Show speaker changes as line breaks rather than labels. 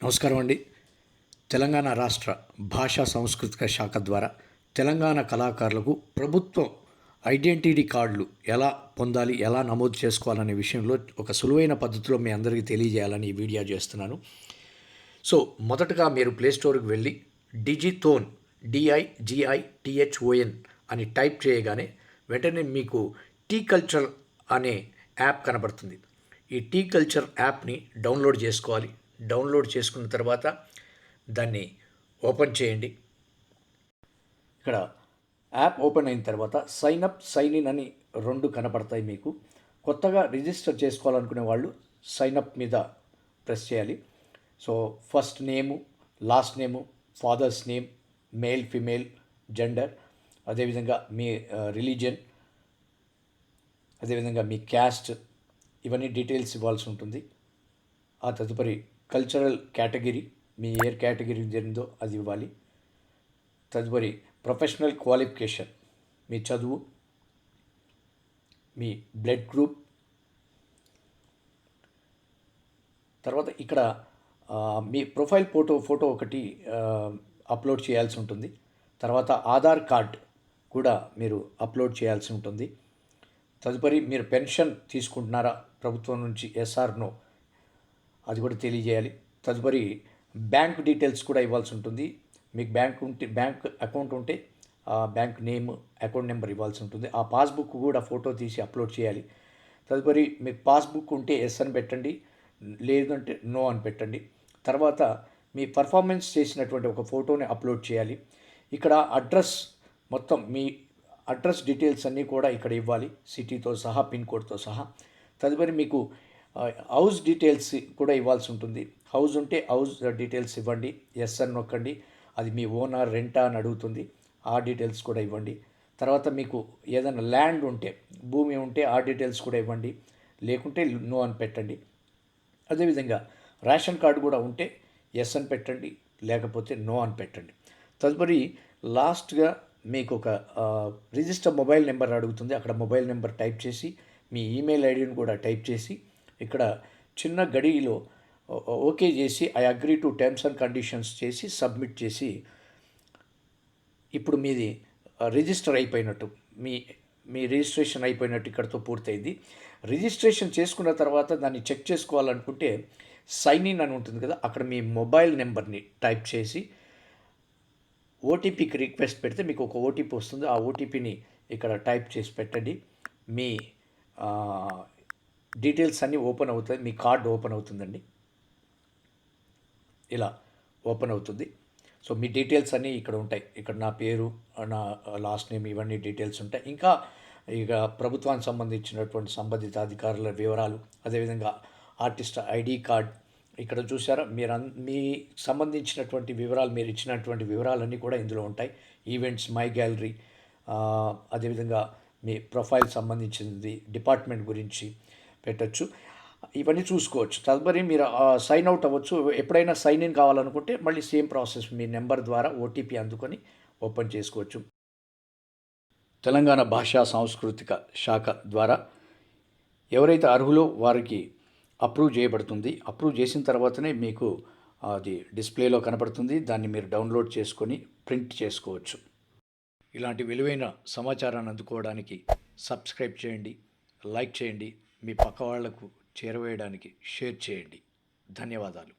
నమస్కారం అండి. తెలంగాణ రాష్ట్ర భాషా సాంస్కృతిక శాఖ ద్వారా తెలంగాణ కళాకారులకు ప్రభుత్వం ఐడెంటిటీ కార్డులు ఎలా పొందాలి, ఎలా నమోదు చేసుకోవాలనే విషయంలో ఒక సులువైన పద్ధతిలో మీ అందరికీ తెలియజేయాలని ఈ వీడియో చేస్తున్నాను. సో మొదటగా మీరు ప్లేస్టోర్కి వెళ్ళి డిజిథోన్ DIGITHON అని టైప్ చేయగానే వెంటనే మీకు టీ కల్చర్ అనే యాప్ కనబడుతుంది. ఈ టీ కల్చర్ యాప్ని డౌన్లోడ్ చేసుకోవాలి. డౌన్లోడ్ చేసుకున్న తర్వాత దాన్ని ఓపెన్ చేయండి. ఇక్కడ యాప్ ఓపెన్ అయిన తర్వాత సైన్ అప్, సైన్ ఇన్ అని రెండు కనపడతాయి. మీకు కొత్తగా రిజిస్టర్ చేసుకోవాలనుకునే వాళ్ళు సైన్ అప్ మీద ప్రెస్ చేయాలి. సో ఫస్ట్ నేము, లాస్ట్ నేము, father's name, male female, gender, అదేవిధంగా మీ రిలీజియన్, అదేవిధంగా మీ క్యాస్ట్, ఇవన్నీ డీటెయిల్స్ ఇవ్వాల్సి ఉంటుంది. ఆ తదుపరి కల్చరల్ కేటగిరీ, మీ ఏ కేటగిరీ జరిగిందో అది ఇవ్వాలి. తదుపరి ప్రొఫెషనల్ క్వాలిఫికేషన్, మీ చదువు, మీ బ్లడ్ గ్రూప్. తర్వాత ఇక్కడ మీ ప్రొఫైల్ ఫోటో ఒకటి అప్లోడ్ చేయాల్సి ఉంటుంది. తర్వాత ఆధార్ కార్డ్ కూడా మీరు అప్లోడ్ చేయాల్సి ఉంటుంది. తదుపరి మీరు పెన్షన్ తీసుకుంటున్నారా ప్రభుత్వం నుంచి, SR నో, అది కూడా తెలియజేయాలి. తదుపరి బ్యాంక్ డీటెయిల్స్ కూడా ఇవ్వాల్సి ఉంటుంది. మీకు బ్యాంక్ అకౌంట్ ఉంటే ఆ బ్యాంక్ నేమ్, అకౌంట్ నెంబర్ ఇవ్వాల్సి ఉంటుంది. ఆ పాస్బుక్ కూడా ఫోటో తీసి అప్లోడ్ చేయాలి. తదుపరి మీకు పాస్బుక్ ఉంటే ఎస్ అని పెట్టండి, లేదంటే నో అని పెట్టండి. తర్వాత మీ పర్ఫార్మెన్స్ చేసినటువంటి ఒక ఫోటోని అప్లోడ్ చేయాలి. ఇక్కడ అడ్రస్, మొత్తం మీ అడ్రస్ డీటెయిల్స్ అన్నీ కూడా ఇక్కడ ఇవ్వాలి, సిటీతో సహా, పిన్ కోడ్తో సహా. తదుపరి మీకు హౌస్ డీటెయిల్స్ కూడా ఇవ్వాల్సి ఉంటుంది. హౌస్ ఉంటే హౌస్ డీటెయిల్స్ ఇవ్వండి, ఎస్ అని నొక్కండి. అది మీ ఓనర్, రెంటా అని అడుగుతుంది, ఆ డీటెయిల్స్ కూడా ఇవ్వండి. తర్వాత మీకు ఏదైనా ల్యాండ్ ఉంటే, భూమి ఉంటే ఆ డీటెయిల్స్ కూడా ఇవ్వండి, లేకుంటే నో అని పెట్టండి. అదేవిధంగా రేషన్ కార్డు కూడా ఉంటే ఎస్ అని పెట్టండి, లేకపోతే నో అని పెట్టండి. తదుపరి లాస్ట్గా మీకు ఒక రిజిస్టర్ మొబైల్ నెంబర్ అడుగుతుంది. అక్కడ మొబైల్ నెంబర్ టైప్ చేసి మీ ఈమెయిల్ ఐడిని కూడా టైప్ చేసి ఇక్కడ చిన్న గడిలో ఓకే చేసి I agree to terms and conditions చేసి సబ్మిట్ చేసి, ఇప్పుడు మీది రిజిస్టర్ అయిపోయినట్టు, మీ రిజిస్ట్రేషన్ అయిపోయినట్టు ఇక్కడతో పూర్తయింది. రిజిస్ట్రేషన్ చేసుకున్న తర్వాత దాన్ని చెక్ చేసుకోవాలనుకుంటే సైన్ ఇన్ అని ఉంటుంది కదా, అక్కడ మీ మొబైల్ నెంబర్ని టైప్ చేసి ఓటీపీకి రిక్వెస్ట్ పెడితే మీకు ఒక ఓటీపీ వస్తుంది. ఆ ఓటీపీని ఇక్కడ టైప్ చేసి పెట్టండి. మీ డీటెయిల్స్ అన్నీ ఓపెన్ అవుతాయి. మీ కార్డు ఓపెన్ అవుతుందండి, ఇలా ఓపెన్ అవుతుంది. సో మీ డీటెయిల్స్ అన్నీ ఇక్కడ ఉంటాయి. ఇక్కడ నా పేరు, నా లాస్ట్ నేమ్, ఇవన్నీ డీటెయిల్స్ ఉంటాయి. ఇంకా ఇక ప్రభుత్వానికి సంబంధించినటువంటి సంబంధిత అధికారుల వివరాలు, అదేవిధంగా ఆర్టిస్ట్ ఐడి కార్డ్, ఇక్కడ చూసారా మీ సంబంధించినటువంటి వివరాలు, మీరు ఇచ్చినటువంటి వివరాలన్నీ కూడా ఇందులో ఉంటాయి. ఈవెంట్స్, మై గ్యాలరీ, అదేవిధంగా మీ ప్రొఫైల్ సంబంధించింది, డిపార్ట్మెంట్ గురించి పెట్టచ్చు, ఇవన్నీ చూసుకోవచ్చు. తదుపరి మీరు సైన్ అవుట్ అవ్వచ్చు. ఎప్పుడైనా సైన్ ఇన్ కావాలనుకుంటే మళ్ళీ సేమ్ ప్రాసెస్, మీ నెంబర్ ద్వారా ఓటీపీ అందుకొని ఓపెన్ చేసుకోవచ్చు. తెలంగాణ భాషా సాంస్కృతిక శాఖ ద్వారా ఎవరైతే అర్హులో వారికి అప్రూవ్ చేయబడుతుంది. అప్రూవ్ చేసిన తర్వాతనే మీకు అది డిస్ప్లేలో కనపడుతుంది. దాన్ని మీరు డౌన్లోడ్ చేసుకొని ప్రింట్ చేసుకోవచ్చు. ఇలాంటి విలువైన సమాచారాన్ని అందుకోవడానికి సబ్స్క్రైబ్ చేయండి, లైక్ చేయండి, మీ పక్క వాళ్లకు చేరవేయడానికి షేర్ చేయండి. ధన్యవాదాలు.